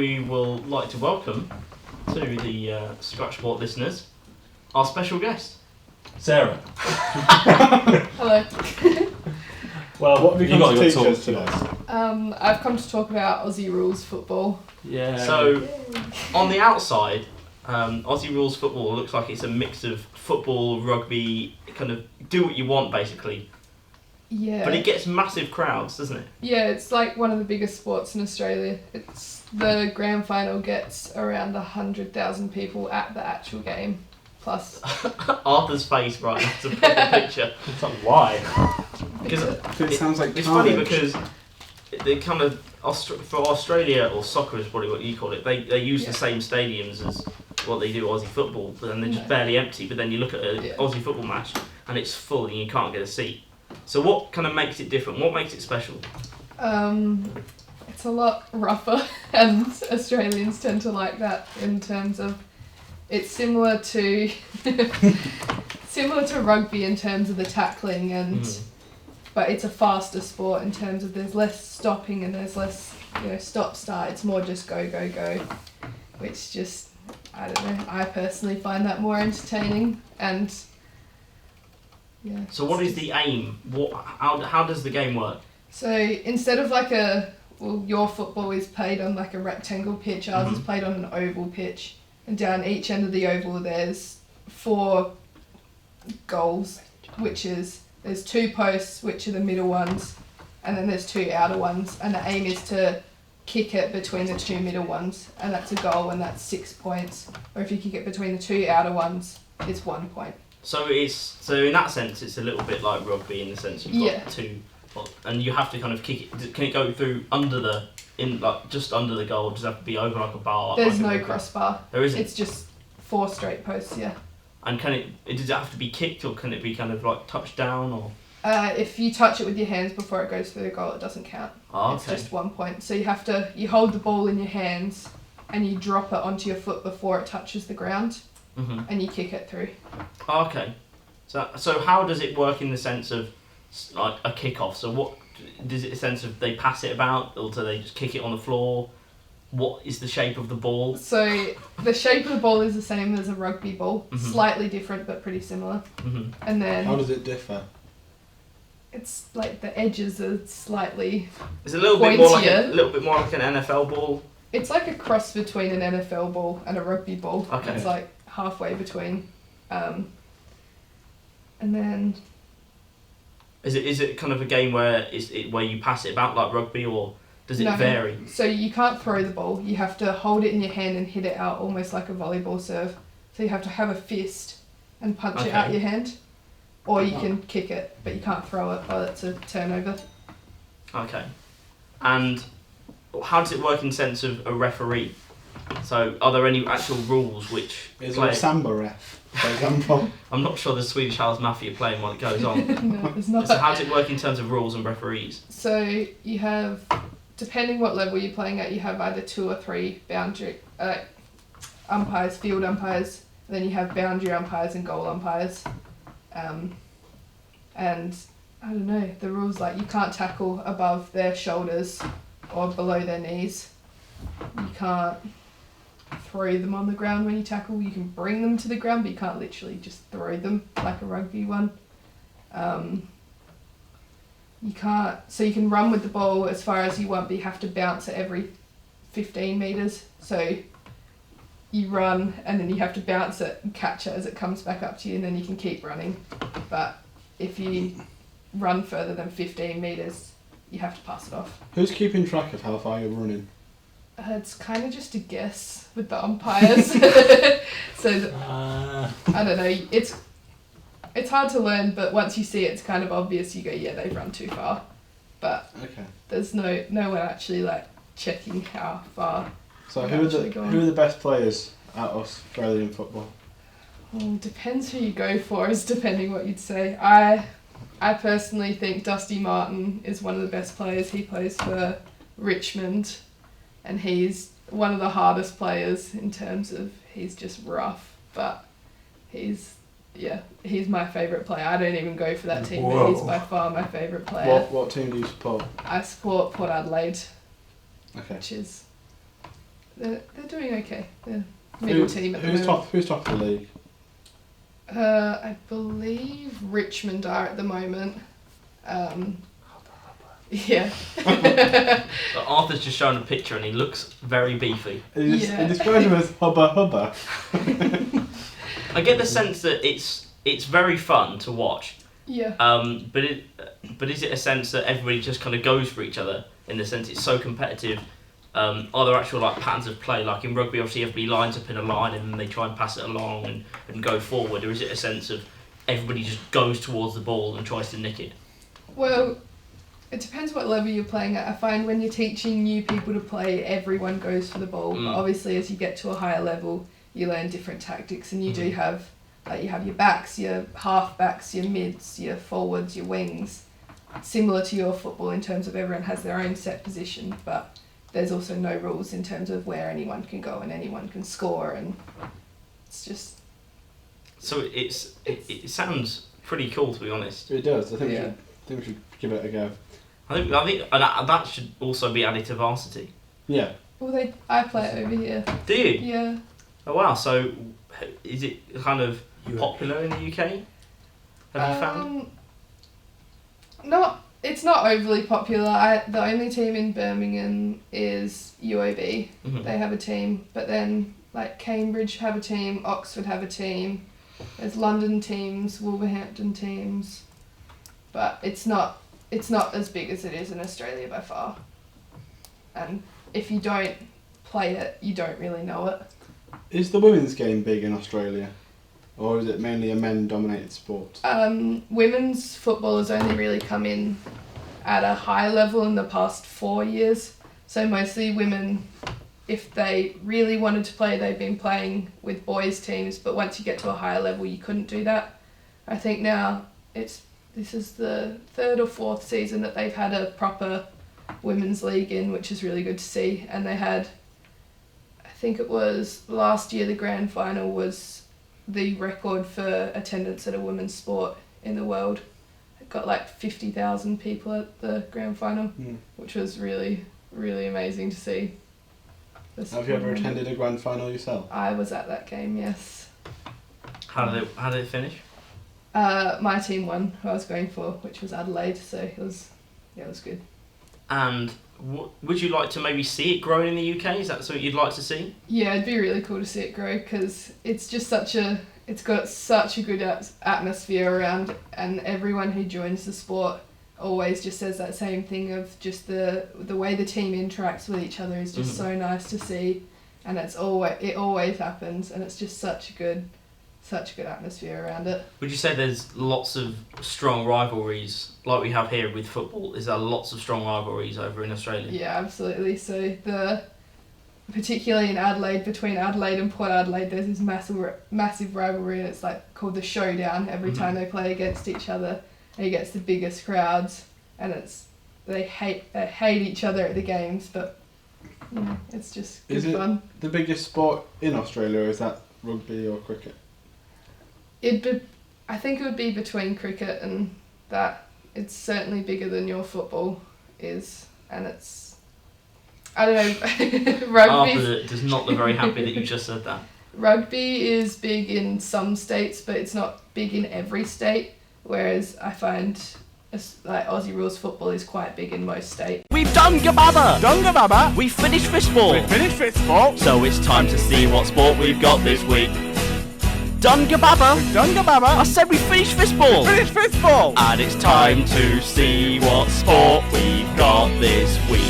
we will like to welcome to the Scratch Sport listeners our special guest, Sarah. Hello. Well, what have you come to teach us today? I've come to talk about Aussie Rules Football. Yeah. So, on the outside, Aussie Rules Football looks like it's a mix of football, rugby, kind of do what you want basically. Yeah. But it gets massive crowds, doesn't it? Yeah, it's like one of the biggest sports in Australia. The grand final gets around 100,000 people at the actual game. Plus Arthur's face right now, it's a proper picture. It's like, why? Because it sounds like it's carnage. funny because they kind of for Australia, or soccer is probably what you call it. They use the same stadiums as what they do Aussie football, but then they're just barely empty. But then you look at an Aussie football match and it's full and you can't get a seat. So what kind of makes it different? What makes it special? It's a lot rougher, and Australians tend to like that in terms of it's similar to rugby in terms of the tackling but it's a faster sport in terms of there's less stopping and there's less stop start. It's more just go, which just I don't know. I personally find that more entertaining and. Yeah. So what is the aim? How does the game work? So instead of your football is played on like a rectangle pitch, ours is played on an oval pitch, and down each end of the oval there's 4 goals, which is there's 2 posts, which are the middle ones, and then there's 2 outer ones, and the aim is to kick it between the 2 middle ones, and that's a goal, and that's 6 points. Or if you kick it between the 2 outer ones, it's 1 point. So in that sense, it's a little bit like rugby in the sense you've got 2, and you have to kind of kick it. Can it go through just under the goal? Does it have to be over like a bar? There's no crossbar. There isn't. It's just 4 straight posts. Yeah. And does it have to be kicked, or can it be kind of like touched down, or? If you touch it with your hands before it goes through the goal, it doesn't count. Oh, okay. It's just 1 point. So you hold the ball in your hands and you drop it onto your foot before it touches the ground. And you kick it through. Okay, so how does it work in the sense of like a kick-off? So what does it a sense of they pass it about, or do they just kick it on the floor? What is the shape of the ball? So the shape of the ball is the same as a rugby ball, slightly different but pretty similar. And then how does it differ? It's like the edges are slightly. It's a little pointier. bit more like an NFL ball. It's like a cross between an NFL ball and a rugby ball. Okay. It's like halfway between, and then. Is it kind of a game where where you pass it about like rugby, or does it vary? So you can't throw the ball. You have to hold it in your hand and hit it out almost like a volleyball serve. So you have to have a fist and punch it out your hand, or you can kick it, but you can't throw it while it's a turnover. Okay. And how does it work in sense of a referee? So, are there any actual rules which is there a samba ref, for example? I'm not sure the Swedish House Mafia playing while it goes on. No, there's not. So, how does it work in terms of rules and referees? So, you have, depending what level you're playing at, you have either 2 or 3 boundary umpires, field umpires. Then you have boundary umpires and goal umpires. And I don't know, the rules like you can't tackle above their shoulders or below their knees. You can't throw them on the ground when you tackle. You can bring them to the ground, but you can't literally just throw them like a rugby one. You can run with the ball as far as you want, but you have to bounce it every 15 metres. So you run and then you have to bounce it and catch it as it comes back up to you, and then you can keep running. But if you run further than 15 metres, you have to pass it off. Who's keeping track of how far you're running? It's kind of just a guess with the umpires. So I don't know. It's hard to learn, but once you see it, it's kind of obvious. You go, yeah, they've run too far. But there's no one actually like checking how far. So who are the best players at Australian football? Well, depends who you go for. Is depending what you'd say. I personally think Dusty Martin is one of the best players. He plays for Richmond, and he's one of the hardest players in terms of he's just rough, but he's my favourite player. I don't even go for that team, but he's by far my favourite player. What team do you support? I support Port Adelaide, which is they're doing okay. They're middle team at the moment. Who's top of the league? I believe Richmond are at the moment. Yeah. But Arthur's just shown a picture and he looks very beefy. He describes him as hubba. I get the sense that it's very fun to watch. Yeah. But is it a sense that everybody just kind of goes for each other in the sense it's so competitive? Are there actual like patterns of play? Like in rugby, obviously everybody lines up in a line and then they try and pass it along and go forward. Or is it a sense of everybody just goes towards the ball and tries to nick it? Well, it depends what level you're playing at. I find when you're teaching new people to play, everyone goes for the ball. But obviously, as you get to a higher level, you learn different tactics, and you do have, like, you have your backs, your half backs, your mids, your forwards, your wings. Similar to your football in terms of everyone has their own set position, but there's also no rules in terms of where anyone can go and anyone can score, and it's just. So it sounds pretty cool, to be honest. It does. I think we should give it a go. I think and that should also be added to varsity. Yeah. Well, I play it over here. Do you? Yeah. Oh wow! So, is it kind of popular in the UK? Have you found? It's not overly popular. The only team in Birmingham is UOB. Mm-hmm. They have a team, but then like Cambridge have a team, Oxford have a team. There's London teams, Wolverhampton teams, but it's not as big as it is in Australia by far. And if you don't play it, you don't really know it. Is the women's game big in Australia? Or is it mainly a men-dominated sport? Women's football has only really come in at a high level in the past 4 years. So mostly women, if they really wanted to play, they've been playing with boys' teams. But once you get to a higher level, you couldn't do that. I think now this is the 3rd or 4th season that they've had a proper women's league in, which is really good to see. And they had, I think it was last year, the grand final was the record for attendance at a women's sport in the world. It got like 50,000 people at the grand final, which was really, really amazing to see. Have you ever attended a grand final yourself? I was at that game, yes. How did it finish? My team won, who I was going for, which was Adelaide, so it was good. And would you like to maybe see it grow in the UK? Is that something you'd like to see? Yeah, it'd be really cool to see it grow because it's just it's got such a good atmosphere around, and everyone who joins the sport always just says that same thing of just the way the team interacts with each other is just so nice to see, and it always happens, and it's just such a good atmosphere around it. Would you say there's lots of strong rivalries like we have here with football? Is there lots of strong rivalries over in Australia? Yeah, absolutely. So particularly in Adelaide, between Adelaide and Port Adelaide, there's this massive rivalry, and it's like called the Showdown every time they play against each other, and it gets the biggest crowds, and they hate each other at the games, but it's just good fun. Is it the biggest sport in Australia, or is that rugby or cricket? I think it would be between cricket and that. It's certainly bigger than your football is, and it's, I don't know, rugby. Arthur does not look very happy that you just said that. Rugby is big in some states, but it's not big in every state, whereas I find like Aussie Rules Football is quite big in most states. We've done Gababa! We've finished Fistball! So it's time to see what sport we've got this week. Done Gababa! I said we finished Fistball! And it's time to see what sport we've got this week.